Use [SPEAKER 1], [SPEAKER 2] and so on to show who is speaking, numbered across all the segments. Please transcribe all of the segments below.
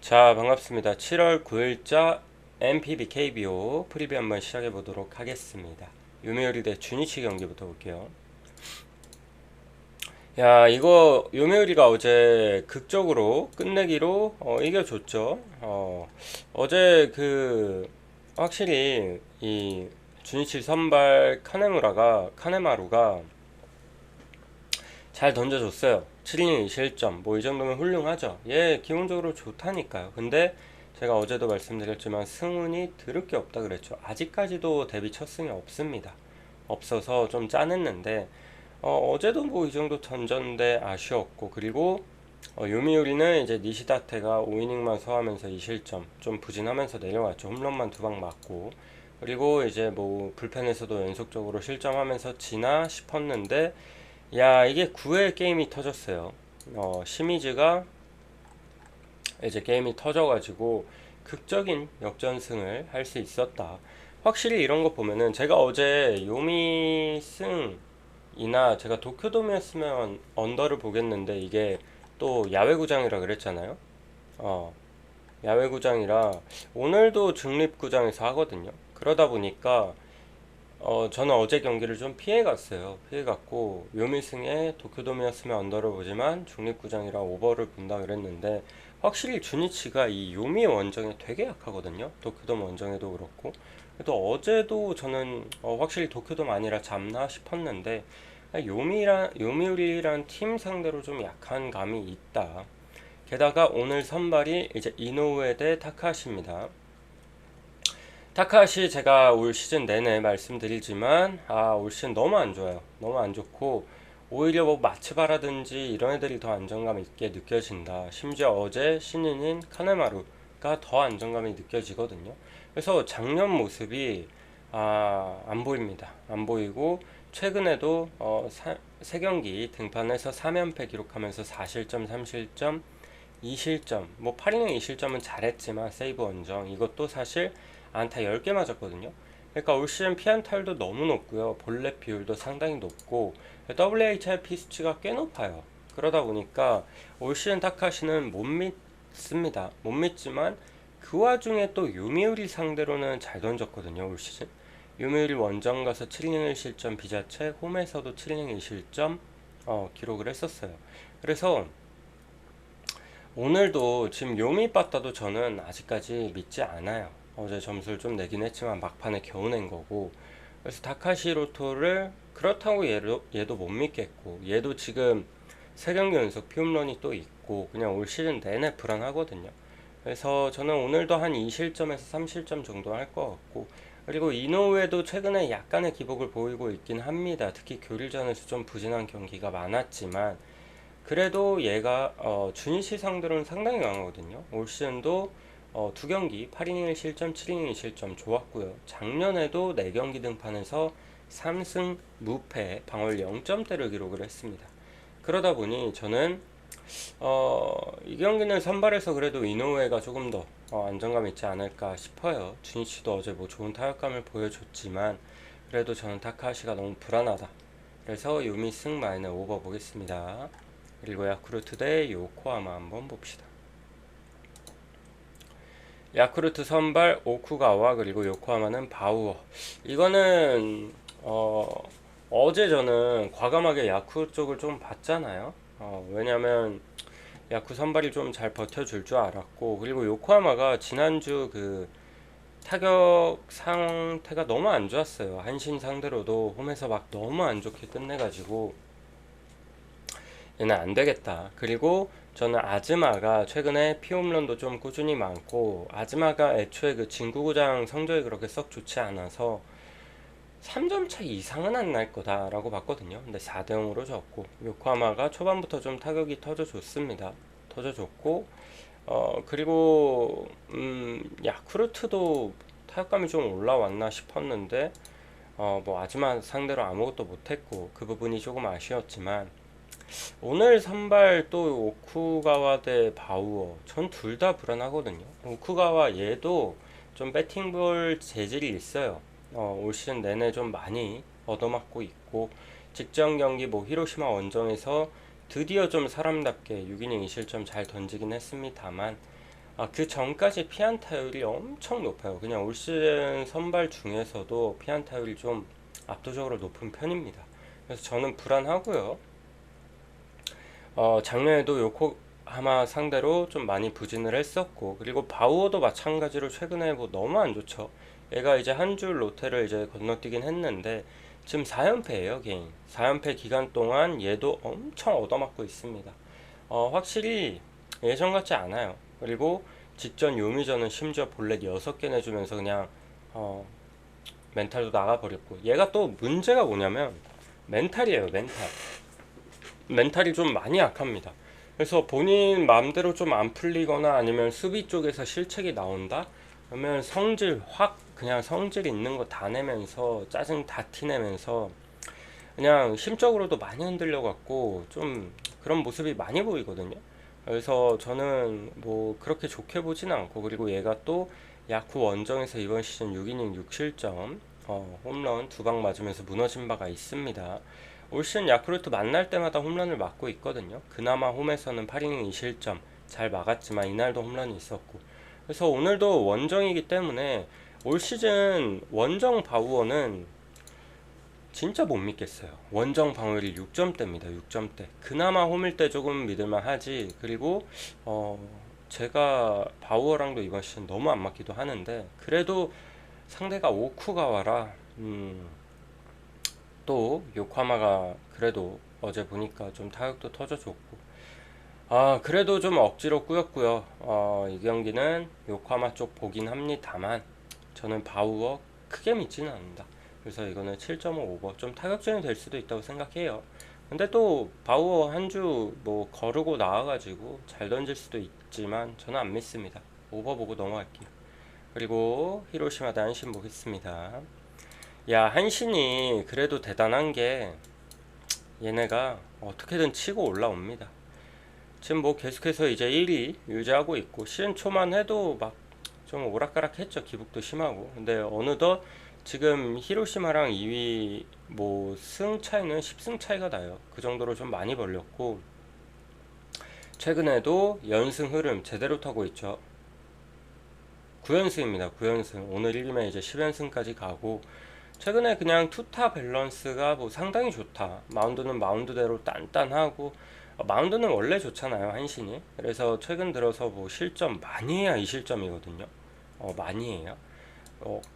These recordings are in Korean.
[SPEAKER 1] 자, 반갑습니다. 7월 9일자 MPB KBO 프리뷰 한번 시작해 보도록 하겠습니다. 요미우리 대 주니치 경기부터 볼게요. 야, 이거 요미우리가 어제 극적으로 끝내기로 이겨줬죠. 어제 확실히 이 주니치 선발 카네마루가 잘 던져줬어요. 7이닝 2실점 뭐 이 정도면 훌륭하죠. 얘 기본적으로 좋다니까요. 근데 제가 어제도 말씀드렸지만 승운이 들을 게 없다 그랬죠. 아직까지도 데뷔 첫 승이 없습니다. 없어서 좀 짠했는데 어제도 뭐 이 정도 던졌는데 아쉬웠고, 그리고 요미우리는 이제 니시다테가 5이닝만 소화하면서 2실점 좀 부진하면서 내려왔죠. 홈런만 두 방 맞고, 그리고 이제 뭐 불펜에서도 연속적으로 실점하면서 지나 싶었는데, 야, 이게 9회 게임이 터졌어요. 시미즈가 이제 게임이 터져가지고 극적인 역전승을 할 수 있었다. 확실히 이런 거 보면은, 제가 어제 요미승이나 제가 도쿄돔이었으면 언더를 보겠는데, 이게 또 야외구장이라 그랬잖아요. 어, 야외구장이라 오늘도 중립구장에서 하거든요. 그러다 보니까 저는 어제 경기를 좀 피해갔어요. 피해갔고, 묘미승에 도쿄돔이었으면 언더를 보지만 중립구장이라 오버를 본다 그랬는데, 확실히 주니치가 이 요미 원정에 되게 약하거든요. 도쿄돔 원정에도 그렇고. 또 어제도 저는 확실히 도쿄돔 아니라 잡나 싶었는데, 요미우리란 팀 상대로 좀 약한 감이 있다. 게다가 오늘 선발이 이제 이노우에 대 타카시입니다. 타카시, 제가 올 시즌 내내 말씀드리지만 올 시즌 너무 안 좋아요. 너무 안 좋고, 오히려 뭐 마츠바라든지 이런 애들이 더 안정감 있게 느껴진다. 심지어 어제 신인인 카네마루가 더 안정감이 느껴지거든요. 그래서 작년 모습이 안 보입니다. 안 보이고, 최근에도 3경기 등판해서 3연패 기록하면서 4실점 3실점 2실점, 뭐 8이닝 2실점은 잘했지만 세이브 원정 이것도 사실 안타 10개 맞았거든요. 그러니까 올 시즌 피안타율도 너무 높고요. 볼넷 비율도 상당히 높고, WHIP 수치가 꽤 높아요. 그러다 보니까 올 시즌 타카시는 못 믿습니다. 못 믿지만 그 와중에 또 요미우리 상대로는 잘 던졌거든요. 올 시즌 요미우리 원정 가서 7이닝 1실점 비자책, 홈에서도 7이닝 2실점 기록을 했었어요. 그래서 오늘도 지금 요미 빠따도 저는 아직까지 믿지 않아요. 어제 점수를 좀 내긴 했지만 막판에 겨우 낸 거고. 그래서 다카시로토를 그렇다고 얘도 못 믿겠고, 얘도 지금 3경기 연속 피홈런이 또 있고 그냥 올 시즌 내내 불안하거든요. 그래서 저는 오늘도 한 2실점에서 3실점 정도 할 것 같고, 그리고 이노우에도 최근에 약간의 기복을 보이고 있긴 합니다. 특히 교ril전에서 좀 부진한 경기가 많았지만, 그래도 얘가 주니시 상대로는 상당히 강하거든요. 올 시즌도 2경기 8이닝 1실점 7이닝 2실점 좋았고요. 작년에도 4경기 등판해서 3승 무패 방어율 0점대를 기록을 했습니다. 그러다 보니 저는 이 경기는 선발에서 그래도 이노우에가 조금 더 안정감 있지 않을까 싶어요. 주니치도 어제 뭐 좋은 타격감을 보여줬지만, 그래도 저는 타카시가 너무 불안하다. 그래서 요미 승 마이너 오버 보겠습니다. 그리고 야쿠르트 대 요코하마 한번 봅시다. 야쿠르트 선발 오쿠가와, 그리고 요코하마는 바우어. 이거는 어제 저는 과감하게 야쿠 쪽을 좀 봤잖아요. 왜냐면 야쿠 선발이 좀 잘 버텨줄 줄 알았고, 그리고 요코하마가 지난주 그 타격 상태가 너무 안 좋았어요. 한신 상대로도 홈에서 막 너무 안 좋게 끝내가지고 얘는 안 되겠다. 그리고 저는 아즈마가 최근에 피홈런도 좀 꾸준히 많고, 아즈마가 애초에 그 진구구장 성적이 그렇게 썩 좋지 않아서 3점 차 이상은 안 날 거다라고 봤거든요. 근데 4대 0으로 졌고, 요코하마가 초반부터 좀 타격이 터져줬습니다. 터져줬고, 그리고 야쿠르트도 타격감이 좀 올라왔나 싶었는데 뭐 아즈마 상대로 아무것도 못했고, 그 부분이 조금 아쉬웠지만, 오늘 선발 또 오쿠가와 대 바우어, 전 둘 다 불안하거든요. 오쿠가와 얘도 좀 배팅볼 재질이 있어요. 올 시즌 내내 좀 많이 얻어맞고 있고, 직전 경기 뭐 히로시마 원정에서 드디어 좀 사람답게 6이닝 2실점 잘 던지긴 했습니다만, 그 전까지 피안타율이 엄청 높아요. 그냥 올 시즌 선발 중에서도 피안타율이 좀 압도적으로 높은 편입니다. 그래서 저는 불안하고요. 작년에도 요코하마 상대로 좀 많이 부진을 했었고, 그리고 바우어도 마찬가지로 최근에 뭐 너무 안 좋죠. 얘가 이제 한 줄 로테를 이제 건너뛰긴 했는데 지금 4연패예요, 개인. 4연패 기간 동안 얘도 엄청 얻어맞고 있습니다. 확실히 예전 같지 않아요. 그리고 직전 요미전은 심지어 볼넷 6개 내주면서 그냥 어, 멘탈도 나가버렸고, 얘가 또 문제가 뭐냐면 멘탈이에요. 멘탈이 좀 많이 약합니다. 그래서 본인 마음대로 좀 안 풀리거나 아니면 수비 쪽에서 실책이 나온다? 그러면 그냥 성질 있는 거 다 내면서 짜증 다 티내면서 그냥 심적으로도 많이 흔들려 갖고 좀 그런 모습이 많이 보이거든요. 그래서 저는 뭐 그렇게 좋게 보진 않고, 그리고 얘가 또 야쿠 원정에서 이번 시즌 6이닝 6실점 홈런 2방 맞으면서 무너진 바가 있습니다. 올 시즌 야쿠르트 만날 때마다 홈런을 맞고 있거든요. 그나마 홈에서는 8이닝 2실점 잘 막았지만 이날도 홈런이 있었고, 그래서 오늘도 원정이기 때문에 올 시즌 원정 바우어는 진짜 못 믿겠어요. 원정 방어율이 6점대입니다. 6점대. 그나마 홈일 때 조금 믿을만 하지. 그리고 어 제가 바우어랑도 이번 시즌 너무 안 맞기도 하는데, 그래도 상대가 오쿠가와라. 또 요코하마가 그래도 어제 보니까 좀 타격도 터져줬고, 그래도 좀 억지로 꾸였고요. 이 경기는 요코하마 쪽 보긴 합니다만 저는 바우어 크게 믿지는 않는다. 그래서 이거는 7.5 오버, 좀 타격전이 될 수도 있다고 생각해요. 근데 또 바우어 한 주 뭐 거르고 나와가지고 잘 던질 수도 있지만 저는 안 믿습니다. 오버 보고 넘어갈게요. 그리고 히로시마 대 한신 보겠습니다. 야, 한신이 그래도 대단한 게 얘네가 어떻게든 치고 올라옵니다. 지금 뭐 계속해서 이제 1위 유지하고 있고, 시즌 초만 해도 막 좀 오락가락 했죠. 기복도 심하고. 근데 어느덧 지금 히로시마랑 2위 뭐 승 차이는 10승 차이가 나요. 그 정도로 좀 많이 벌렸고, 최근에도 연승 흐름 제대로 타고 있죠. 9연승입니다. 9연승. 오늘 이기면 이제 10연승까지 가고, 최근에 그냥 투타 밸런스가 뭐 상당히 좋다. 마운드는 마운드대로 단단하고, 마운드는 원래 좋잖아요, 한신이. 그래서 최근 들어서 뭐 실점 많이 해야 2실점이거든요. 많이 해야.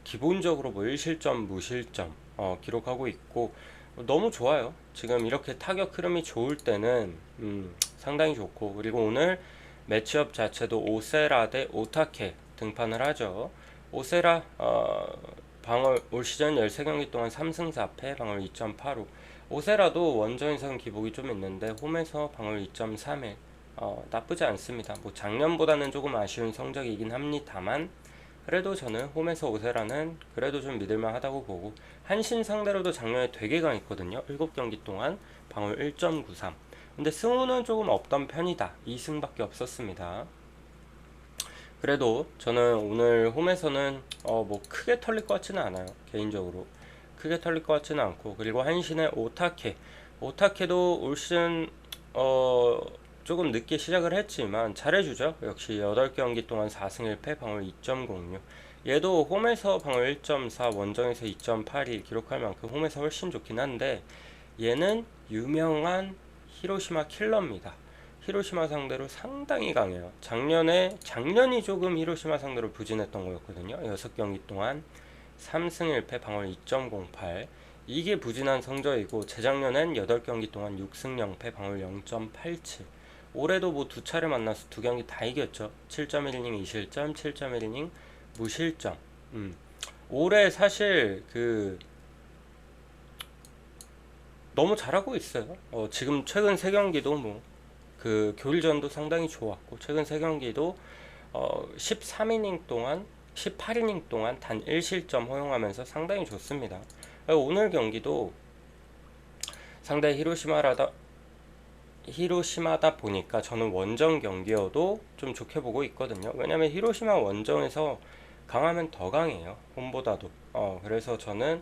[SPEAKER 1] 기본적으로 뭐 1실점, 무실점 기록하고 있고, 너무 좋아요. 지금 이렇게 타격 흐름이 좋을 때는 상당히 좋고, 그리고 오늘 매치업 자체도 오세라 대 오타케 등판을 하죠. 오세라 방어 올 시즌 13경기 동안 3승 4패 방어율 2.85. 오세라도 원정에서는 기복이 좀 있는데 홈에서 방어율 2.31. 나쁘지 않습니다. 뭐 작년보다는 조금 아쉬운 성적이긴 합니다만, 그래도 저는 홈에서 오세라는 그래도 좀 믿을만 하다고 보고, 한신 상대로도 작년에 되게 강했거든요. 7경기 동안 방어율 1.93. 근데 승우는 조금 없던 편이다. 2승밖에 없었습니다. 그래도 저는 오늘 홈에서는 뭐 크게 털릴 것 같지는 않아요. 개인적으로 크게 털릴 것 같지는 않고, 그리고 한신의 오타케도 올 시즌 조금 늦게 시작을 했지만 잘해주죠. 역시 8경기 동안 4승 1패 방어율 2.06. 얘도 홈에서 방어율 1.4, 원정에서 2.82 기록할 만큼 홈에서 훨씬 좋긴 한데, 얘는 유명한 히로시마 킬러입니다. 히로시마 상대로 상당히 강해요. 작년이 조금 히로시마 상대로 부진했던 거였거든요. 6경기 동안 3승 1패 방어율 2.08. 이게 부진한 성적이고, 재작년엔 8경기 동안 6승 0패 방어율 0.87. 올해도 뭐 두 차례 만나서 두 경기 다 이겼죠. 7.1이닝 2실점, 7.1이닝 무실점. 올해 사실 너무 잘하고 있어요. 지금 최근 세 경기도 뭐 교일전도 상당히 좋았고, 최근 세 경기도 13이닝 동안 18이닝 동안 단 1실점 허용하면서 상당히 좋습니다. 오늘 경기도 상대 히로시마다 보니까 저는 원정 경기여도 좀 좋게 보고 있거든요. 왜냐면 히로시마 원정에서 강하면 더 강해요. 홈보다도. 그래서 저는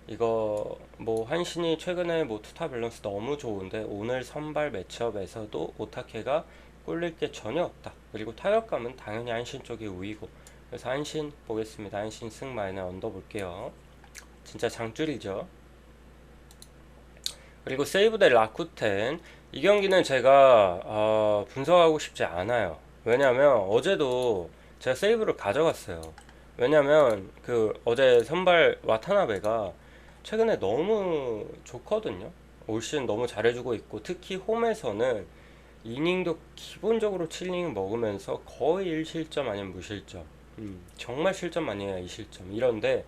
[SPEAKER 1] 이거 뭐 한신이 최근에 뭐 투타 밸런스 너무 좋은데, 오늘 선발 매치업에서도 오타케가 꿀릴 게 전혀 없다. 그리고 타격감은 당연히 안신 쪽이 우위고, 그래서 안신 보겠습니다. 안신 승 마이너 언더 볼게요. 진짜 장줄이죠. 그리고 세이브 대 라쿠텐, 이 경기는 제가 분석하고 싶지 않아요. 왜냐면 어제도 제가 세이브를 가져갔어요. 왜냐면 그 어제 선발 와타나베가 최근에 너무 좋거든요. 올 시즌 너무 잘해주고 있고, 특히 홈에서는 이닝도 기본적으로 7이닝 먹으면서 거의 1실점 아니면 무실점, 정말 실점 많이 해요. 2실점 이런데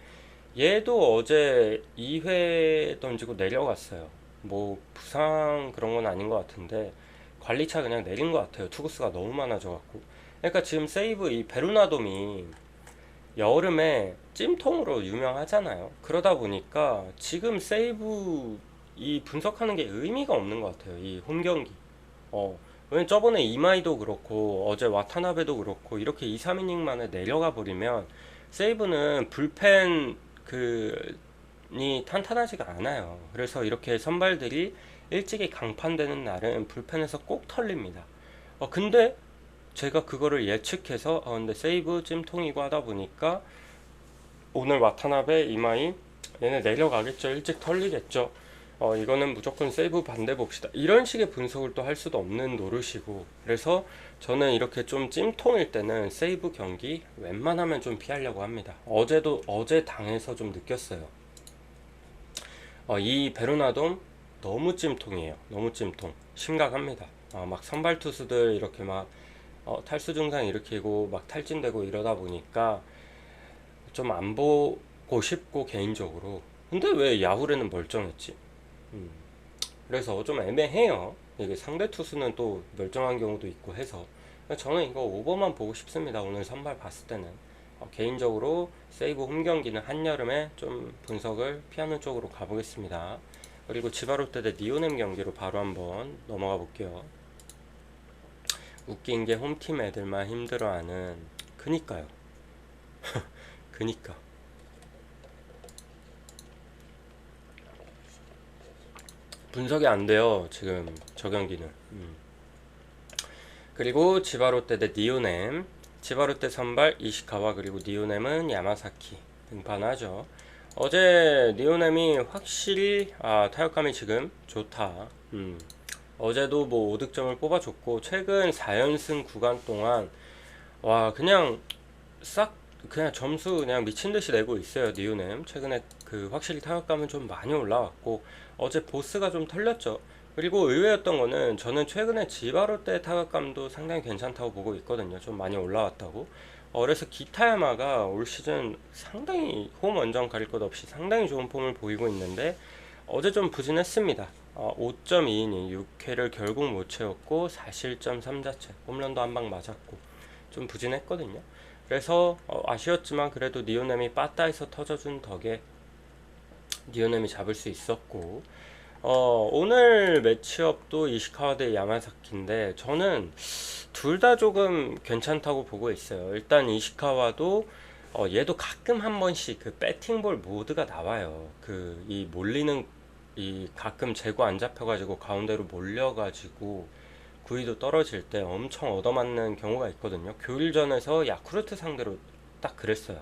[SPEAKER 1] 얘도 어제 2회 던지고 내려갔어요. 뭐 부상 그런 건 아닌 것 같은데 관리차 그냥 내린 것 같아요. 투구수가 너무 많아져갖고. 그러니까 지금 세이브 이 베르나돔이 여름에 찜통으로 유명하잖아요. 그러다 보니까 지금 세이브 이 분석하는 게 의미가 없는 것 같아요. 이 홈 경기. 왜냐면 저번에 이마이도 그렇고 어제 와타나베도 그렇고 이렇게 2, 3이닝 만에 내려가 버리면 세이브는 불펜 니 탄탄하지가 않아요. 그래서 이렇게 선발들이 일찍이 강판되는 날은 불펜에서 꼭 털립니다. 근데 제가 그거를 예측해서 근데 세이브 찜통이고 하다 보니까 오늘 와타나베 이마이 얘네 내려가겠죠. 일찍 털리겠죠. 이거는 무조건 세이브 반대 봅시다. 이런 식의 분석을 또 할 수도 없는 노릇이고, 그래서 저는 이렇게 좀 찜통일 때는 세이브 경기 웬만하면 좀 피하려고 합니다. 어제 당해서 좀 느꼈어요. 이 베르나돔 너무 찜통이에요. 너무 찜통. 심각합니다. 막 선발 투수들 이렇게 막 탈수 증상 일으키고 막 탈진되고 이러다 보니까 좀 안 보고 싶고 개인적으로. 근데 왜 야구에는 멀쩡했지? 그래서 좀 애매해요. 이게 상대 투수는 또 멀쩡한 경우도 있고 해서 저는 이거 오버만 보고 싶습니다. 오늘 선발 봤을 때는 개인적으로 세이브 홈 경기는 한여름에 좀 분석을 피하는 쪽으로 가보겠습니다. 그리고 지바롯데 대 니오넴 경기로 바로 한번 넘어가 볼게요. 웃긴 게 홈팀 애들만 힘들어하는, 그니까요. 그니까 분석이 안 돼요 지금 저 경기는. 그리고 지바롯데 대 니오넴, 지바롯데 선발 이시카와, 그리고 니오넴은 야마사키 등판하죠. 어제 니오넴이 확실히 타격감이 지금 좋다. 어제도 뭐 5득점을 뽑아줬고 최근 4연승 구간 동안 와 그냥 싹 그냥 점수 그냥 미친듯이 내고 있어요. 니오넴 최근에 그 확실히 타격감은 좀 많이 올라왔고 어제 보스가 좀 털렸죠. 그리고 의외였던 거는 저는 최근에 지바로 때 타격감도 상당히 괜찮다고 보고 있거든요. 좀 많이 올라왔다고. 그래서 기타야마가 올 시즌 상당히 홈 원정 가릴 것 없이 상당히 좋은 폼을 보이고 있는데 어제 좀 부진했습니다. 5.2이닝 6회를 결국 못 채웠고 4실점 3자책, 홈런도 한 방 맞았고 좀 부진했거든요. 그래서 아쉬웠지만 그래도 니오넴이 빠따에서 터져준 덕에 니오넴이 잡을 수 있었고, 오늘 매치업도 이시카와 대 야마사키인데 저는 둘 다 조금 괜찮다고 보고 있어요. 일단 이시카와도 얘도 가끔 한 번씩 그 배팅볼 모드가 나와요. 그 이 몰리는 이 가끔 재고 안 잡혀가지고 가운데로 몰려가지고 구위도 떨어질 때 엄청 얻어맞는 경우가 있거든요. 교일전에서 야쿠르트 상대로 딱 그랬어요.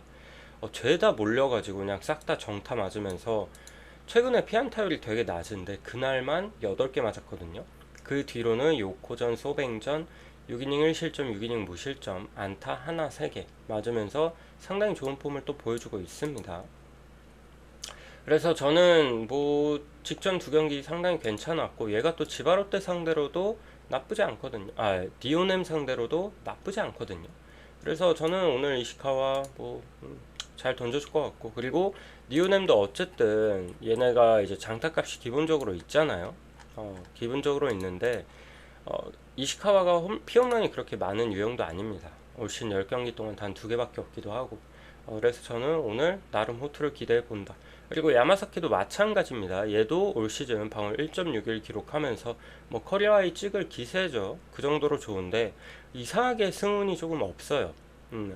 [SPEAKER 1] 죄다 몰려가지고 그냥 싹 다 정타 맞으면서 최근에 피안타율이 되게 낮은데 그날만 8개 맞았거든요. 그 뒤로는 요코전, 소뱅전 6이닝 1실점, 6이닝 무실점, 안타 하나 3개 맞으면서 상당히 좋은 폼을 또 보여주고 있습니다. 그래서 저는 뭐 직전 두 경기 상당히 괜찮았고 얘가 또 지바롯데 상대로도 나쁘지 않거든요. 디오넴 상대로도 나쁘지 않거든요. 그래서 저는 오늘 이시카와 뭐 잘 던져줄 것 같고, 그리고 니오넴도 어쨌든 얘네가 이제 장타값이 기본적으로 있잖아요. 기본적으로 있는데 이시카와가 피홈런이 그렇게 많은 유형도 아닙니다. 올 시즌 10경기 동안 단 2개밖에 없기도 하고, 그래서 저는 오늘 나름 호투를 기대해 본다. 그리고 야마사키도 마찬가지입니다. 얘도 올 시즌 방울 1.61 기록하면서 뭐 커리어 하이 찍을 기세죠. 그 정도로 좋은데 이상하게 승운이 조금 없어요.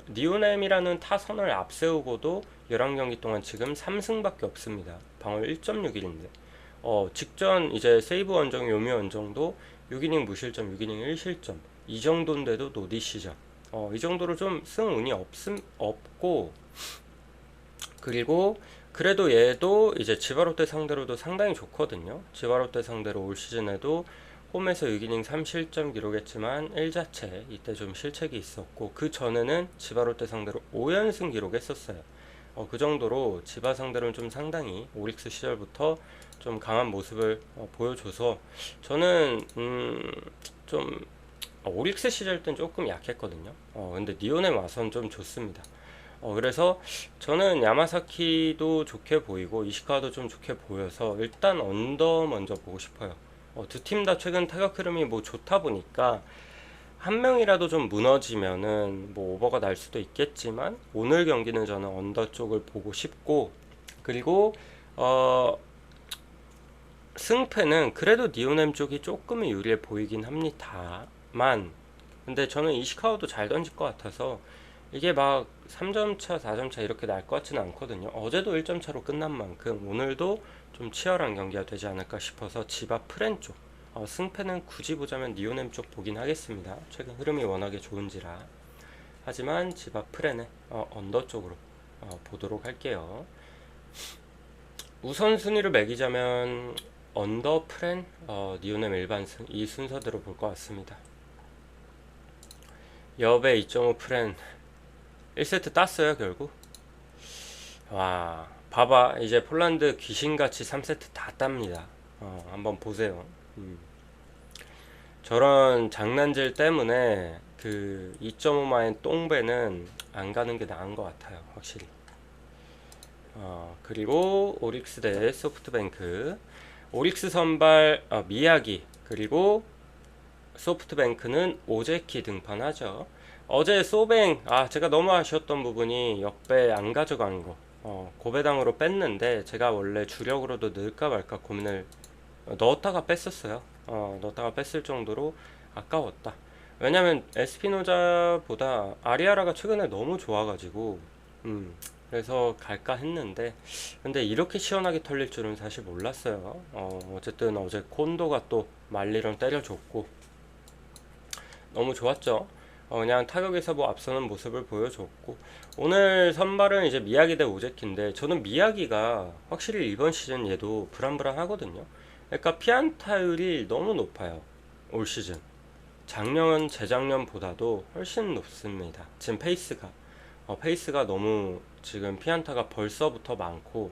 [SPEAKER 1] 니오넴이라는 타선을 앞세우고도 11경기 동안 지금 3승밖에 없습니다. 방울 1.61인데 직전 이제 세이브 원정, 요미 원정도 6이닝 무실점, 6이닝 1실점 이 정도인데도 노디시죠. 이 정도로 좀 승운이 없고, 그리고 그래도 얘도 이제 지바롯데 상대로도 상당히 좋거든요. 지바롯데 상대로 올 시즌에도 홈에서 6이닝 3실점 기록했지만 1자체 이때 좀 실책이 있었고, 그 전에는 지바롯데 상대로 5연승 기록했었어요. 그 정도로 지바 상대로는 좀 상당히 오릭스 시절부터 좀 강한 모습을 보여줘서, 저는 좀 오릭스 시절 땐 조금 약했거든요. 근데 니온에 와선 좀 좋습니다. 그래서 저는 야마사키도 좋게 보이고 이시카와도 좀 좋게 보여서 일단 언더 먼저 보고 싶어요. 두 팀 다 최근 타격 흐름이 뭐 좋다 보니까 한 명이라도 좀 무너지면은 뭐 오버가 날 수도 있겠지만, 오늘 경기는 저는 언더 쪽을 보고 싶고, 그리고 승패는 그래도 니오넴 쪽이 조금은 유리해 보이긴 합니다만, 근데 저는 이시카와도 잘 던질 것 같아서 이게 막 3점 차, 4점 차 이렇게 날 것 같지는 않거든요. 어제도 1점 차로 끝난 만큼 오늘도 좀 치열한 경기가 되지 않을까 싶어서 지바 프렌 쪽, 승패는 굳이 보자면 니오넴 쪽 보긴 하겠습니다. 최근 흐름이 워낙에 좋은지라. 하지만 지바 프렌의 언더 쪽으로 보도록 할게요. 우선순위를 매기자면 언더 프렌, 니오넴 일반승, 이 순서대로 볼 것 같습니다. 여배 2.5 프렌 1세트 땄어요 결국. 와, 봐봐, 이제 폴란드 귀신같이 3세트 다 땁니다. 한번 보세요. 저런 장난질 때문에 그 2.5마인 똥배는 안 가는 게 나은 것 같아요 확실히. 그리고 오릭스 대 소프트뱅크, 오릭스 선발 미야기, 그리고 소프트뱅크는 오제키 등판하죠. 어제 소뱅, 제가 너무 아쉬웠던 부분이 역배 안 가져간 거, 고배당으로 뺐는데 제가 원래 주력으로도 넣을까 말까 고민을, 넣었다가 뺐었어요. 넣었다가 뺐을 정도로 아까웠다. 왜냐면 에스피노자보다 아리아라가 최근에 너무 좋아가지고, 그래서 갈까 했는데, 근데 이렇게 시원하게 털릴 줄은 사실 몰랐어요. 어쨌든 어제 콘도가 또 말리런 때려줬고 너무 좋았죠. 그냥 타격에서 뭐 앞서는 모습을 보여줬고, 오늘 선발은 이제 미야기 대 오제키인데, 저는 미야기가 확실히 이번 시즌 얘도 불안불안하거든요. 그러니까 피안타율이 너무 높아요 올 시즌. 작년 재작년보다도 훨씬 높습니다. 지금 페이스가 너무, 지금 피안타가 벌써부터 많고,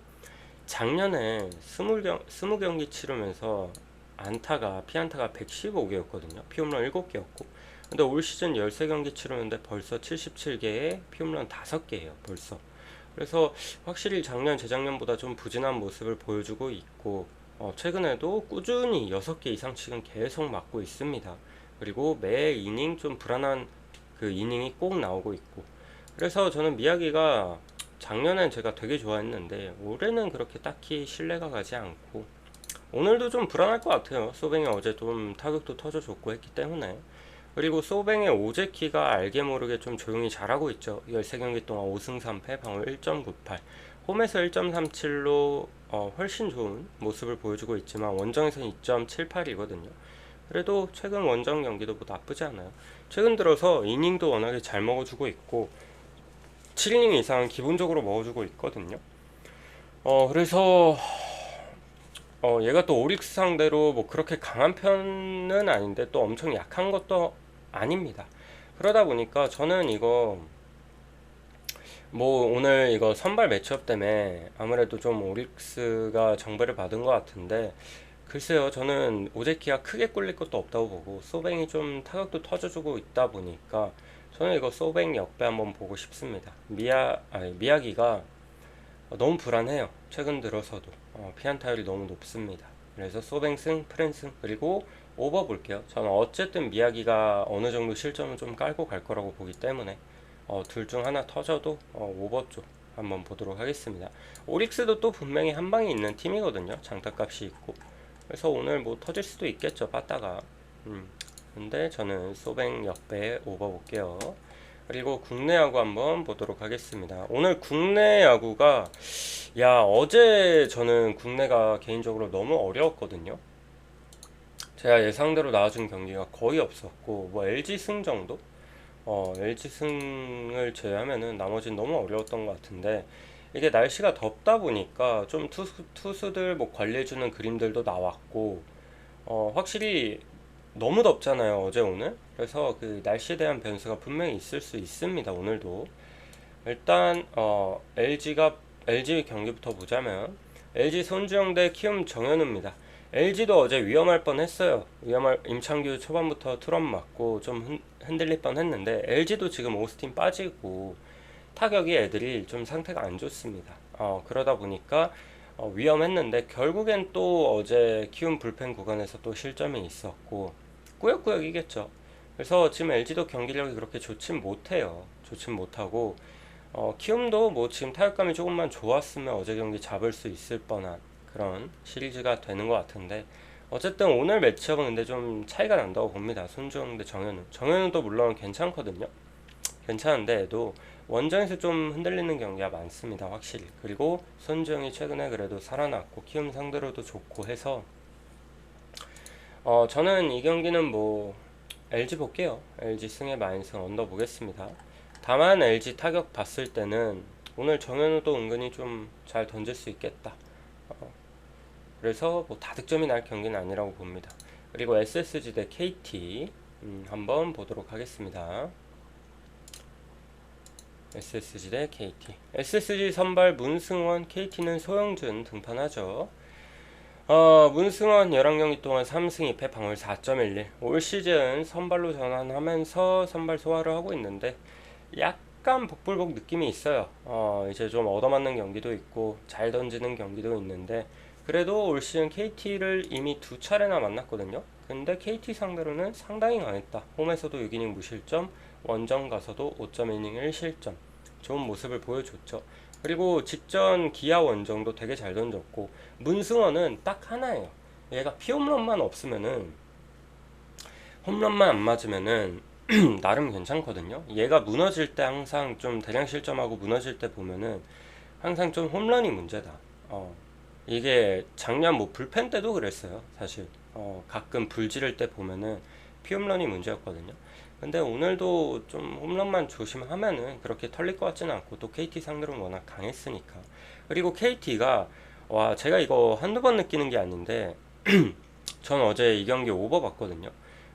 [SPEAKER 1] 작년에 20경기 치르면서 피안타가 115개였거든요. 피홈런 7개였고, 근데 올 시즌 13경기 치르는데 벌써 77개에 피홈런 5개예요 벌써. 그래서 확실히 작년 재작년보다 좀 부진한 모습을 보여주고 있고, 최근에도 꾸준히 6개 이상씩은 계속 맞고 있습니다. 그리고 매 이닝 좀 불안한 그 이닝이 꼭 나오고 있고, 그래서 저는 미야기가 작년엔 제가 되게 좋아했는데 올해는 그렇게 딱히 신뢰가 가지 않고, 오늘도 좀 불안할 것 같아요. 소뱅이 어제 좀 타격도 터져줬고 했기 때문에. 그리고 소뱅의 오제키가 알게 모르게 좀 조용히 잘하고 있죠. 13경기 동안 5승 3패, 방어 1.98, 홈에서 1.37로 훨씬 좋은 모습을 보여주고 있지만 원정에서는 2.78이거든요. 그래도 최근 원정 경기도 뭐 나쁘지 않아요. 최근 들어서 이닝도 워낙에 잘 먹어주고 있고 7이닝 이상 기본적으로 먹어주고 있거든요. 그래서 얘가 또 오릭스 상대로 뭐 그렇게 강한 편은 아닌데 또 엄청 약한 것도 아닙니다. 그러다 보니까 저는 이거 뭐 오늘 이거 선발 매치업 때문에 아무래도 좀 오릭스가 정배를 받은 것 같은데, 글쎄요, 저는 오제키가 크게 꿀릴 것도 없다고 보고 소뱅이 좀 타격도 터져주고 있다 보니까 저는 이거 소뱅 역배 한번 보고 싶습니다. 미야기가 너무 불안해요. 최근 들어서도 피안타율이 너무 높습니다. 그래서 소뱅승, 프렌승, 그리고 오버 볼게요. 저는 어쨌든 미야기가 어느 정도 실점을 좀 깔고 갈 거라고 보기 때문에 둘 중 하나 터져도 오버 쪽 한번 보도록 하겠습니다. 오릭스도 또 분명히 한 방에 있는 팀이거든요. 장타값이 있고. 그래서 오늘 뭐 터질 수도 있겠죠, 빠따가. 근데 저는 소뱅 역배 오버 볼게요. 그리고 국내 야구 한번 보도록 하겠습니다. 오늘 국내 야구가, 어제 저는 국내가 개인적으로 너무 어려웠거든요. 제가 예상대로 나와준 경기가 거의 없었고 뭐 LG 승 정도? LG 승을 제외하면은 나머지는 너무 어려웠던 것 같은데 이게 날씨가 덥다 보니까 좀 투수들 뭐 관리해주는 그림들도 나왔고 확실히 너무 덥잖아요 어제 오늘. 그래서 그 날씨에 대한 변수가 분명히 있을 수 있습니다 오늘도. 일단 LG 경기부터 보자면 LG 손주영 대 키움 정현우입니다. LG도 어제 위험할 뻔했어요. 임창규 초반부터 투런 맞고 좀 흔들릴 뻔했는데 LG도 지금 오스틴 빠지고 타격이 애들이 좀 상태가 안 좋습니다. 그러다 보니까 위험했는데 결국엔 또 어제 키움 불펜 구간에서 또 실점이 있었고 꾸역꾸역 이겼죠. 그래서 지금 LG도 경기력이 그렇게 좋진 못해요. 좋진 못하고 키움도 뭐 지금 타격감이 조금만 좋았으면 어제 경기 잡을 수 있을 뻔한 그런 시리즈가 되는 것 같은데 어쨌든 오늘 매치업은 근데 좀 차이가 난다고 봅니다. 손주영 대 정현우. 정현우도 물론 괜찮거든요. 괜찮은데 도 원정에서 좀 흔들리는 경기가 많습니다. 확실히. 그리고 손주영이 최근에 그래도 살아났고 키움 상대로도 좋고 해서 저는 이 경기는 뭐 LG 볼게요. LG 승에 마인승 언더 보겠습니다. 다만 LG 타격 봤을 때는 오늘 정현우도 은근히 좀 잘 던질 수 있겠다. 그래서 뭐 다득점이 날 경기는 아니라고 봅니다. 그리고 SSG 대 KT 한번 보도록 하겠습니다. SSG 대 KT. SSG 선발 문승원, KT는 소영준 등판하죠. 문승원 11경기 동안 3승 2패 방울 4.11. 올 시즌 선발로 전환하면서 선발 소화를 하고 있는데 약간 복불복 느낌이 있어요. 이제 좀 얻어맞는 경기도 있고 잘 던지는 경기도 있는데 그래도 올 시즌 KT를 이미 2차례나 만났거든요. 근데 KT 상대로는 상당히 강했다. 홈에서도 6이닝 무실점, 원정 가서도 5.1이닝 1실점. 좋은 모습을 보여줬죠. 그리고 직전 기아 원정도 되게 잘 던졌고 문승원은 딱 하나예요. 얘가 피홈런만 없으면은 홈런만 안 맞으면은 나름 괜찮거든요. 얘가 무너질 때 항상 좀 대량 실점하고 무너질 때 보면은 항상 좀 홈런이 문제다. 이게 작년 뭐 불펜 때도 그랬어요. 사실 가끔 불 지를 때 보면은 피홈런이 문제였거든요. 근데 오늘도 좀 홈런만 조심하면은 그렇게 털릴 것 같지는 않고 또 KT 상대로는 워낙 강했으니까. 그리고 KT가 와 제가 이거 한두 번 느끼는 게 아닌데 전 어제 이 경기 오버 봤거든요.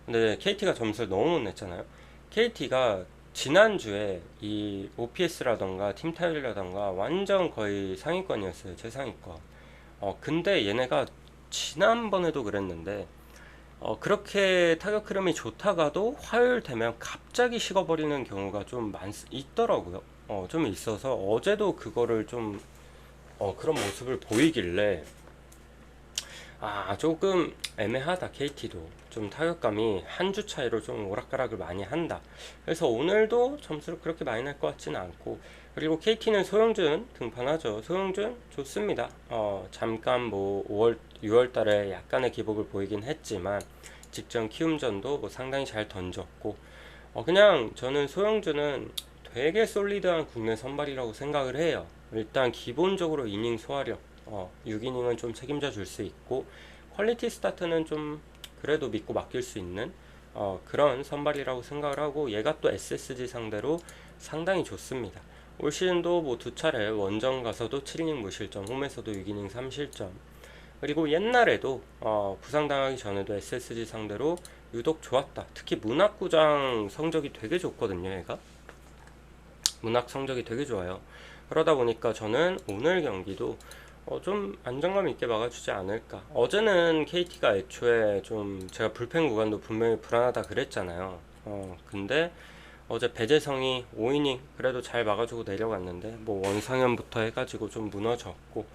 [SPEAKER 1] 근데 KT가 점수를 너무 못 냈잖아요. KT가 지난주에 이 OPS라던가 팀 타율이라던가 완전 거의 상위권이었어요. 최상위권. 근데 얘네가 지난번에도 그랬는데 그렇게 타격 흐름이 좋다가도 화요일 되면 갑자기 식어버리는 경우가 좀 있더라고요. 좀 있어서 어제도 그거를 좀 그런 모습을 보이길래 조금 애매하다. KT도 좀 타격감이 한 주 차이로 좀 오락가락을 많이 한다. 그래서 오늘도 점수를 그렇게 많이 날 것 같지는 않고 그리고 KT는 소영준 등판하죠. 소영준 좋습니다. 잠깐 뭐 5월 6월 달에 약간의 기복을 보이긴 했지만 직전 키움전도 뭐 상당히 잘 던졌고 그냥 저는 소영준은 되게 솔리드한 국내 선발이라고 생각을 해요. 일단 기본적으로 이닝 소화력 6이닝은 좀 책임져 줄 수 있고 퀄리티 스타트는 좀 그래도 믿고 맡길 수 있는 그런 선발이라고 생각을 하고 얘가 또 SSG 상대로 상당히 좋습니다. 올 시즌도 뭐 2차례 원정 가서도 7이닝 무실점, 홈에서도 6이닝 3실점. 그리고 옛날에도 부상당하기 전에도 SSG 상대로 유독 좋았다. 특히 문학구장 성적이 되게 좋거든요. 얘가 문학 성적이 되게 좋아요. 그러다 보니까 저는 오늘 경기도 좀 안정감 있게 막아주지 않을까. 어제는 KT가 애초에 좀 제가 불펜 구간도 분명히 불안하다 그랬잖아요. 근데 어제 배재성이 5이닝 그래도 잘 막아주고 내려갔는데 뭐 원상현부터 해가지고 좀 무너졌고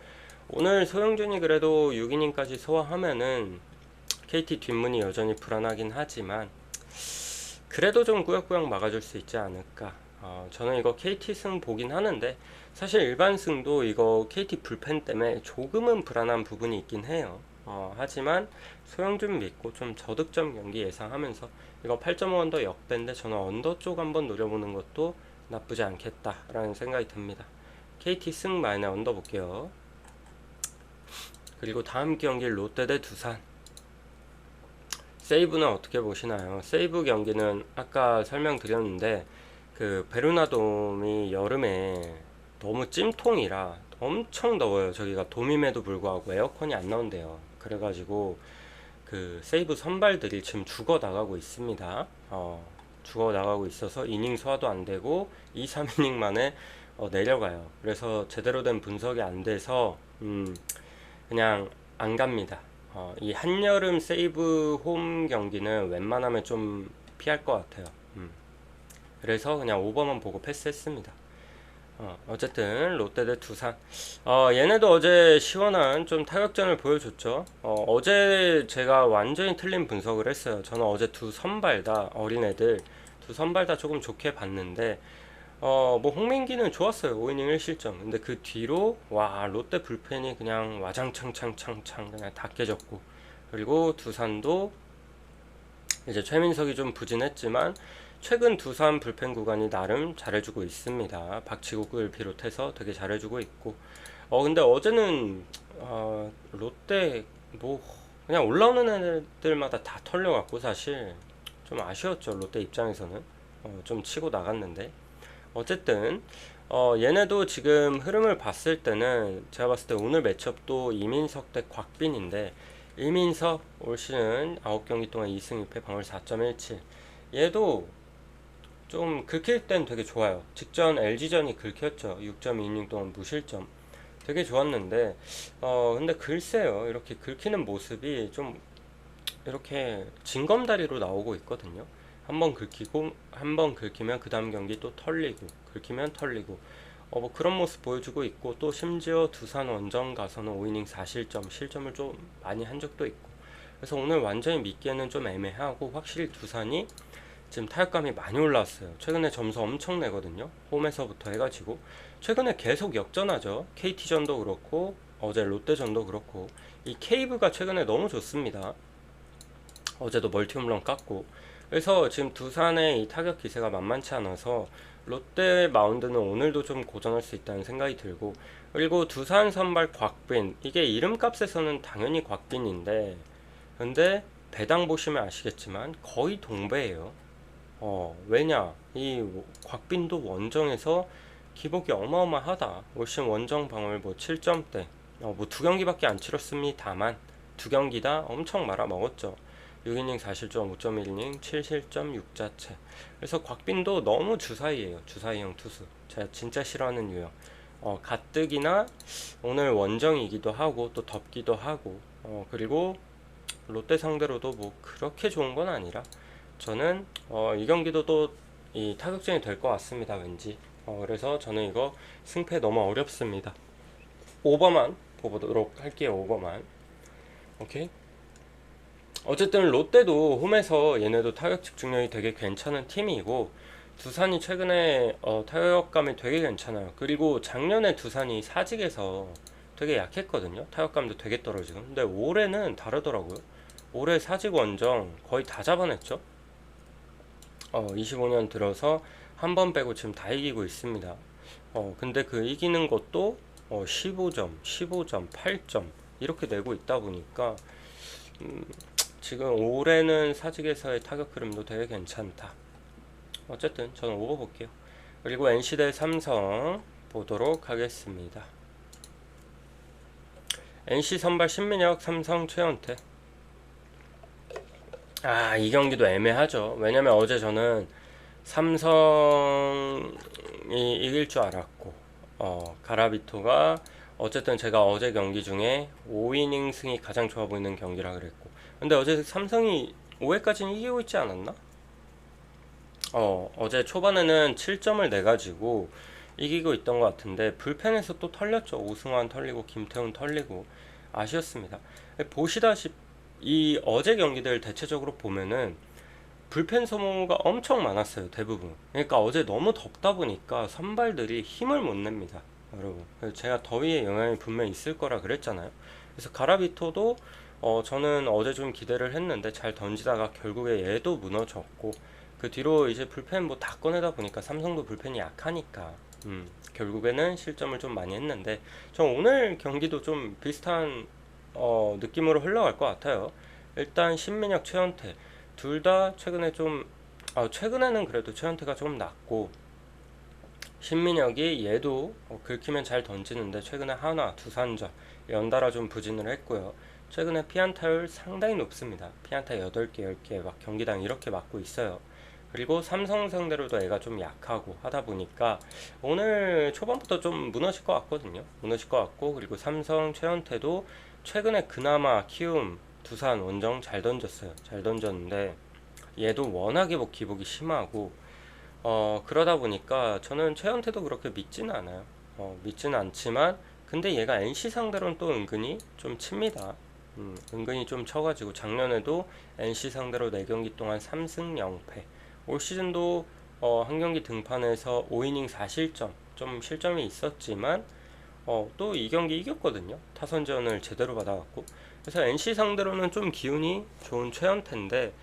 [SPEAKER 1] 오늘 소영준이 그래도 6이닝까지 소화하면은 KT 뒷문이 여전히 불안하긴 하지만 그래도 좀 꾸역꾸역 막아줄 수 있지 않을까. 저는 이거 KT 승 보긴 하는데 사실 일반 승도 이거 KT 불펜 때문에 조금은 불안한 부분이 있긴 해요. 하지만 소영준 믿고 좀 저득점 경기 예상하면서 이거 8.5 언더 역배인데 저는 언더 쪽 한번 노려보는 것도 나쁘지 않겠다라는 생각이 듭니다. KT 승 마이너 언더 볼게요. 그리고 다음 경기 롯데 대 두산. 세이브는 어떻게 보시나요? 세이브 경기는 아까 설명드렸는데 그 베르나돔이 여름에 너무 찜통이라 엄청 더워요. 저기가 돔임에도 불구하고 에어컨이 안 나온대요. 그래가지고 그 세이브 선발들이 지금 죽어 나가고 있습니다. 죽어 나가고 있어서 이닝 소화도 안 되고 2, 3이닝 만에 내려가요. 그래서 제대로 된 분석이 안 돼서 그냥 안 갑니다. 이 한여름 세이브 홈 경기는 웬만하면 좀 피할 것 같아요. 그래서 그냥 오버만 보고 패스했습니다. 어쨌든 롯데 대 두산. 얘네도 어제 시원한 좀 타격전을 보여줬죠. 어제 제가 완전히 틀린 분석을 했어요. 저는 어제 두 선발 다 어린애들 두 선발 다 조금 좋게 봤는데 뭐 홍민기는 좋았어요. 5이닝 1실점. 근데 그 뒤로 와 롯데 불펜이 그냥 와장창창창창 그냥 다 깨졌고, 그리고 두산도 이제 최민석이 좀 부진했지만 최근 두산 불펜 구간이 나름 잘해주고 있습니다. 박치국을 비롯해서 되게 잘해주고 있고, 근데 어제는 롯데 뭐 그냥 올라오는 애들마다 다 털려갖고 사실 좀 아쉬웠죠. 롯데 입장에서는 좀 치고 나갔는데 어쨌든 얘네도 지금 흐름을 봤을 때는 제가 봤을 때 오늘 매첩도 이민석 대 곽빈인데, 이민석 올 시즌 9경기 동안 2승 2패 방울 4.17. 얘도 좀 긁힐 땐 되게 좋아요. 직전 LG전이 긁혔죠. 6.2이닝 동안 무실점. 되게 좋았는데 근데 글쎄요. 이렇게 긁히는 모습이 좀 이렇게 징검다리로 나오고 있거든요. 한번 긁히고 한 번 긁히면 그 다음 경기 또 털리고 긁히면 털리고 뭐 그런 모습 보여주고 있고, 또 심지어 두산 원정 가서는 5이닝 4실점 실점을 좀 많이 한 적도 있고, 그래서 오늘 완전히 믿기에는 좀 애매하고, 확실히 두산이 지금 타격감이 많이 올라왔어요. 최근에 점수 엄청 내거든요. 홈에서부터 해가지고 최근에 계속 역전하죠. KT전도 그렇고 어제 롯데전도 그렇고 이 케이브가 최근에 너무 좋습니다. 어제도 멀티 홈런 깠고, 그래서 지금 두산의 이 타격 기세가 만만치 않아서 롯데 마운드는 오늘도 좀 고전할 수 있다는 생각이 들고, 그리고 두산 선발 곽빈, 이게 이름값에서는 당연히 곽빈인데 근데 배당 보시면 아시겠지만 거의 동배예요. 왜냐 이 곽빈도 원정에서 기복이 어마어마하다. 올 시즌 원정 방울 뭐 7점대, 뭐 두 경기밖에 안 치렀습니다만 두 경기 다 엄청 말아먹었죠. 6이닝 4실점 5.1이닝 7실점 6자체. 그래서 곽빈도 너무 주사위예요. 주사위형 투수. 제가 진짜 싫어하는 유형. 가뜩이나 오늘 원정이기도 하고 또 덥기도 하고 그리고 롯데 상대로도 뭐 그렇게 좋은 건 아니라 저는 이 경기도 또 이 타격전이 될 것 같습니다. 왠지. 그래서 저는 이거 승패 너무 어렵습니다. 오버만 보도록 할게요. 오버만. 오케이. 어쨌든 롯데도 홈에서 얘네도 타격 집중력이 되게 괜찮은 팀이고, 두산이 최근에 타격감이 되게 괜찮아요. 그리고 작년에 두산이 사직에서 되게 약했거든요. 타격감도 되게 떨어지고. 근데 올해는 다르더라고요. 올해 사직 원정 거의 다 잡아냈죠. 25년 들어서 한 번 빼고 지금 다 이기고 있습니다. 근데 그 이기는 것도 15점, 15점, 8점 이렇게 내고 있다 보니까 지금 올해는 사직에서의 타격 흐름도 되게 괜찮다. 어쨌든 저는 오버 볼게요. 그리고 NC 대 삼성 보도록 하겠습니다. NC 선발 신민혁, 삼성 최원태. 이 경기도 애매하죠. 왜냐면 어제 저는 삼성이 이길 줄 알았고, 가라비토가 어쨌든 제가 어제 경기 중에 5이닝 승이 가장 좋아 보이는 경기라 그랬고, 근데 어제 삼성이 5회까지는 이기고 있지 않았나? 어제 초반에는 7점을 내가지고 이기고 있던 것 같은데 불펜에서 또 털렸죠. 오승환 털리고 김태훈 털리고 아쉬웠습니다. 보시다시피 이 어제 경기들 대체적으로 보면은 불펜 소모가 엄청 많았어요. 대부분. 그러니까 어제 너무 덥다 보니까 선발들이 힘을 못 냅니다, 여러분. 그래서 제가 더위의 영향이 분명히 있을 거라 그랬잖아요. 그래서 가라비토도 저는 어제 좀 기대를 했는데 잘 던지다가 결국에 얘도 무너졌고, 그 뒤로 이제 불펜 뭐 다 꺼내다 보니까 삼성도 불펜이 약하니까 결국에는 실점을 좀 많이 했는데, 저 오늘 경기도 좀 비슷한 느낌으로 흘러갈 것 같아요. 일단 신민혁, 최현태 둘 다 최근에 좀 최근에는 그래도 최현태가 좀 낫고, 신민혁이 얘도 긁히면 잘 던지는데 최근에 하나, 두산전 연달아 좀 부진을 했고요. 최근에 피안타율 상당히 높습니다. 피안타 8개, 10개 막 경기당 이렇게 맞고 있어요. 그리고 삼성 상대로도 애가 좀 약하고 하다 보니까 오늘 초반부터 좀 무너질 것 같거든요. 무너질 것 같고, 그리고 삼성 최현태도 최근에 그나마 키움, 두산, 원정 잘 던졌어요. 잘 던졌는데 얘도 워낙에 뭐 기복이 심하고, 그러다 보니까 저는 최현태도 그렇게 믿지는 않아요. 믿지는 않지만, 근데 얘가 NC 상대로는 또 은근히 좀 칩니다. 은근히 좀 쳐가지고 작년에도 NC 상대로 4경기 동안 3승 0패. 올 시즌도 한 경기 등판에서 5이닝 4실점, 좀 실점이 있었지만 또 이 경기 이겼거든요. 타선전을 제대로 받아갖고. 그래서 NC 상대로는 좀 기운이 좋은 최현태인데,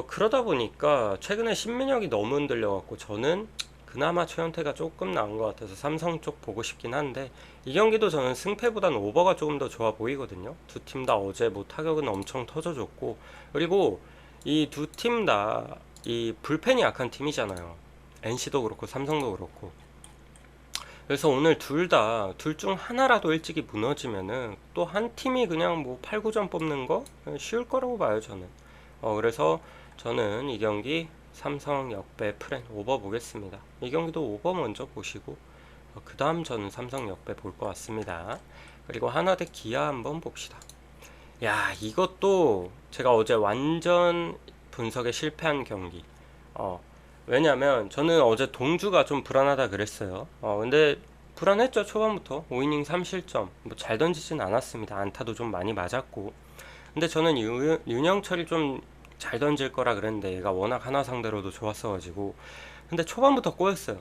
[SPEAKER 1] 그러다 보니까 최근에 신민혁이 너무 흔들려갖고 저는 그나마 최현태가 조금 나은 것 같아서 삼성 쪽 보고 싶긴 한데, 이 경기도 저는 승패보다는 오버가 조금 더 좋아 보이거든요. 두 팀 다 어제 뭐 타격은 엄청 터져줬고, 그리고 이 두 팀 다 이 불펜이 약한 팀이잖아요. NC도 그렇고 삼성도 그렇고. 그래서 오늘 둘 중 하나라도 일찍이 무너지면은 또 한 팀이 그냥 뭐 8, 9점 뽑는 거 쉬울 거라고 봐요, 저는. 그래서 저는 이 경기 삼성 역배 프랜 오버 보겠습니다. 이 경기도 오버 먼저 보시고, 그 다음 저는 삼성 역배 볼 것 같습니다. 그리고 하나 대 기아 한번 봅시다. 야, 이것도 제가 어제 완전 분석에 실패한 경기. 왜냐면 저는 어제 동주가 좀 불안하다 그랬어요. 근데 불안했죠. 초반부터 5이닝 3실점 뭐 잘 던지진 않았습니다. 안타도 좀 많이 맞았고. 근데 저는 윤영철이 좀 잘 던질 거라 그랬는데 얘가 워낙 하나 상대로도 좋았어가지고, 근데 초반부터 꼬였어요.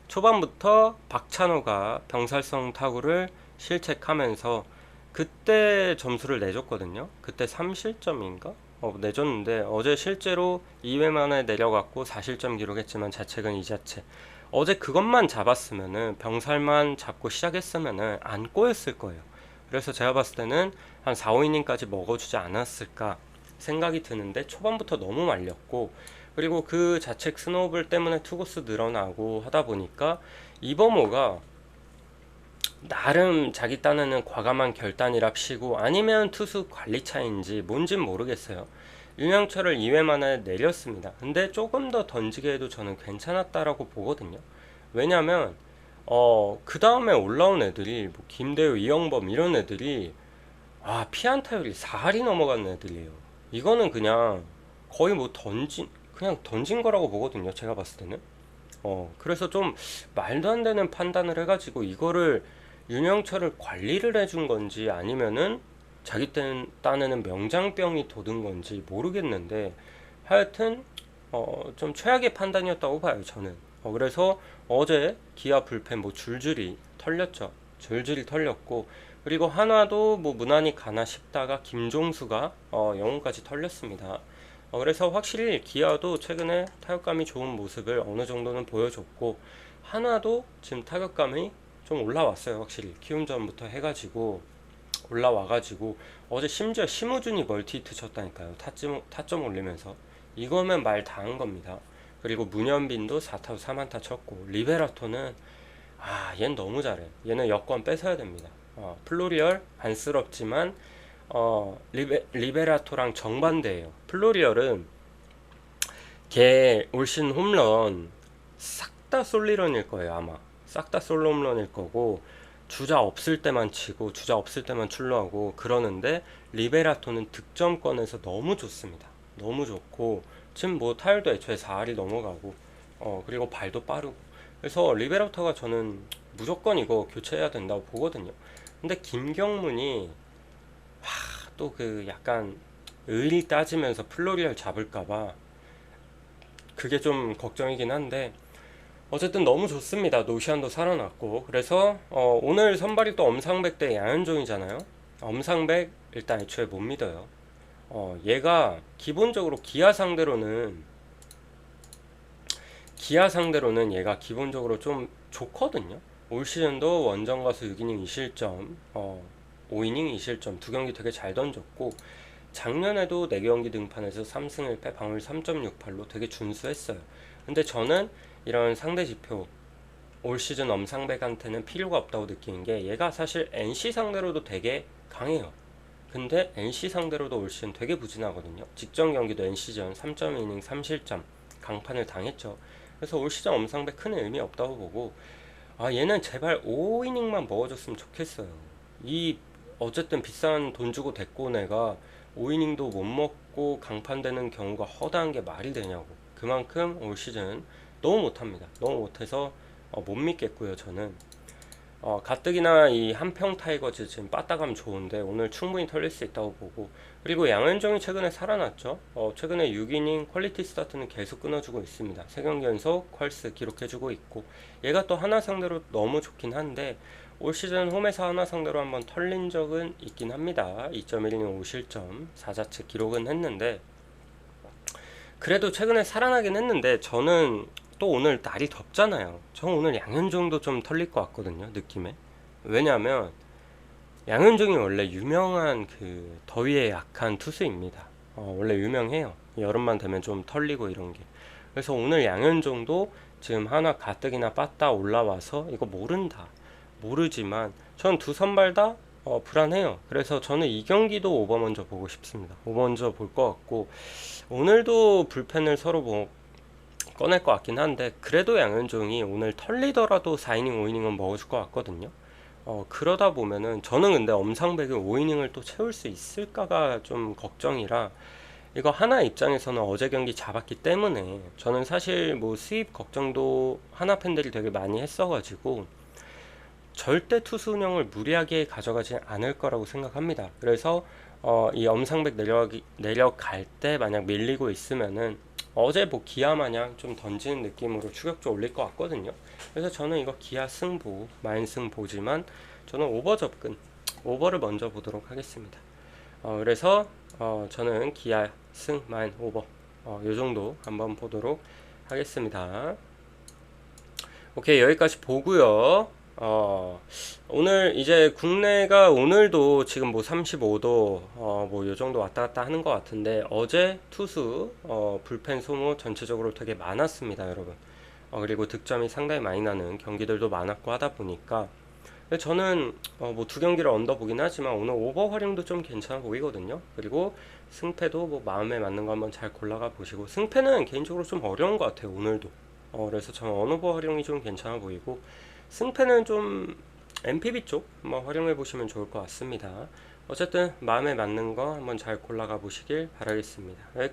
[SPEAKER 1] 초반부터 박찬호가 병살성 타구를 실책하면서 그때 점수를 내줬거든요. 그때 3실점인가? 내줬는데 어제 실제로 2회 만에 내려갔고 4실점 기록했지만 자책은 이 자체. 어제 그것만 잡았으면은, 병살만 잡고 시작했으면은 안 꼬였을 거예요. 그래서 제가 봤을 때는 한 4, 5이닝까지 먹어주지 않았을까 생각이 드는데, 초반부터 너무 말렸고, 그리고 그 자책 스노우볼 때문에 투구수 늘어나고 하다 보니까 이범호가 나름 자기 딴에는 과감한 결단이랍시고, 아니면 투수 관리 차인지 뭔진 모르겠어요. 윤영철을 2회 만에 내렸습니다. 근데 조금 더 던지게 해도 저는 괜찮았다라고 보거든요. 왜냐면 그 다음에 올라온 애들이 뭐 김대우, 이영범 이런 애들이 피안타율이 4할이 넘어가는 애들이에요. 이거는 그냥 거의 뭐 그냥 던진 거라고 보거든요. 제가 봤을 때는. 그래서 좀 말도 안 되는 판단을 해가지고 이거를 윤영철을 관리를 해준 건지, 아니면은 자기 딴에는 명장병이 돋은 건지 모르겠는데, 하여튼 좀 최악의 판단이었다고 봐요, 저는. 그래서 어제 기아 불펜 뭐 줄줄이 털렸죠. 줄줄이 털렸고, 그리고 한화도 뭐 무난히 가나 싶다가 김종수가 영웅까지 털렸습니다. 그래서 확실히 기아도 최근에 타격감이 좋은 모습을 어느 정도는 보여줬고, 한화도 지금 타격감이 좀 올라왔어요. 확실히 키움전부터 해가지고 올라와가지고, 어제 심지어 심우준이 멀티히트 쳤다니까요. 타점 올리면서. 이거면 말 다 한 겁니다. 그리고 문현빈도 4타수 3안타 쳤고, 리베라토는 얘는 너무 잘해. 얘는 여권 뺏어야 됩니다. 플로리얼 안쓰럽지만 리베라토랑 정반대예요. 플로리얼은 걔 올 시즌 홈런 싹 다 솔리런일 거예요. 아마 싹 다 솔로 홈런일 거고, 주자 없을 때만 치고 주자 없을 때만 출루하고 그러는데, 리베라토는 득점권에서 너무 좋습니다. 너무 좋고, 지금 뭐 타율도 애초에 4할이 넘어가고, 그리고 발도 빠르고. 그래서 리베라토가 저는 무조건 이거 교체해야 된다고 보거든요. 근데 김경문이 또 그 약간 의리 따지면서 플로리얼 잡을까봐 그게 좀 걱정이긴 한데, 어쨌든 너무 좋습니다. 노시안도 살아났고. 그래서 오늘 선발이 또 엄상백 대 양현종이잖아요. 엄상백 일단 애초에 못 믿어요. 얘가 기본적으로 기아 상대로는 얘가 기본적으로 좀 좋거든요. 올 시즌도 원정 가서 6이닝 2실점, 5이닝 2실점 두 경기 되게 잘 던졌고, 작년에도 4경기 등판에서 3승 1패 방어율 3.68로 되게 준수했어요. 근데 저는 이런 상대 지표 올 시즌 엄상백한테는 필요가 없다고 느끼는 게 얘가 사실 NC 상대로도 되게 강해요. 근데 NC 상대로도 올 시즌 되게 부진하거든요. 직전 경기도 NC전 3.2이닝 3실점 강판을 당했죠. 그래서 올 시즌 엄상백 큰 의미 없다고 보고, 얘는 제발 5이닝만 먹어줬으면 좋겠어요. 이 어쨌든 비싼 돈 주고 데리고 온 애가 5이닝도 못 먹고 강판되는 경우가 허다한 게 말이 되냐고. 그만큼 올 시즌 너무 못합니다. 너무 못해서 못 믿겠고요. 저는 가뜩이나 이 한평 타이거즈 지금 빠따감 좋은데 오늘 충분히 털릴 수 있다고 보고, 그리고 양현종이 최근에 살아났죠. 최근에 6이닝 퀄리티 스타트는 계속 끊어주고 있습니다. 3경기 연속 퀄스 기록해주고 있고, 얘가 또 하나 상대로 너무 좋긴 한데 올 시즌 홈에서 하나 상대로 한번 털린 적은 있긴 합니다. 2.1이닝 5실점 4자책 기록은 했는데, 그래도 최근에 살아나긴 했는데 저는 또 오늘 날이 덥잖아요. 저 오늘 양현종도 좀 털릴 것 같거든요, 느낌에. 왜냐면 양현종이 원래 유명한 그 더위에 약한 투수입니다. 원래 유명해요. 여름만 되면 좀 털리고 이런 게. 그래서 오늘 양현종도 지금 하나 가뜩이나 빠따 올라와서 이거 모르지만 전 두 선발 다 불안해요. 그래서 저는 이 경기도 오버 먼저 보고 싶습니다. 오버 먼저 볼 것 같고, 오늘도 불펜을 서로 꺼낼 것 같긴 한데, 그래도 양현종이 오늘 털리더라도 4이닝 5이닝은 먹어줄 것 같거든요. 그러다 보면은 저는 근데 엄상백이 5이닝을 또 채울 수 있을까가 좀 걱정이라, 이거 하나 입장에서는 어제 경기 잡았기 때문에 저는 사실 뭐 수입 걱정도 하나 팬들이 되게 많이 했어가지고 절대 투수 운영을 무리하게 가져가지 않을 거라고 생각합니다. 그래서 이 엄상백 내려갈 때 만약 밀리고 있으면은 어제 뭐 기아 마냥 좀 던지는 느낌으로 추격조 올릴 것 같거든요. 그래서 저는 이거 기아 승보, 마인승 보지만 저는 오버 접근, 오버를 먼저 보도록 하겠습니다. 그래서 저는 기아 승, 마인 오버, 요 정도 한번 보도록 하겠습니다. 오케이, 여기까지 보고요. 오늘 이제 국내가 오늘도 지금 뭐 35도 뭐 요 정도 왔다 갔다 하는 것 같은데, 어제 투수 불펜 소모 전체적으로 되게 많았습니다, 여러분. 그리고 득점이 상당히 많이 나는 경기들도 많았고 하다 보니까 저는 뭐 두 경기를 언더 보긴 하지만 오늘 오버 활용도 좀 괜찮아 보이거든요. 그리고 승패도 뭐 마음에 맞는 거 한번 잘 골라가 보시고, 승패는 개인적으로 좀 어려운 것 같아요, 오늘도. 그래서 저는 언오버 활용이 좀 괜찮아 보이고, 승패는 좀 MPB 쪽 한번 활용해 보시면 좋을 것 같습니다. 어쨌든 마음에 맞는 거 한번 잘 골라가 보시길 바라겠습니다.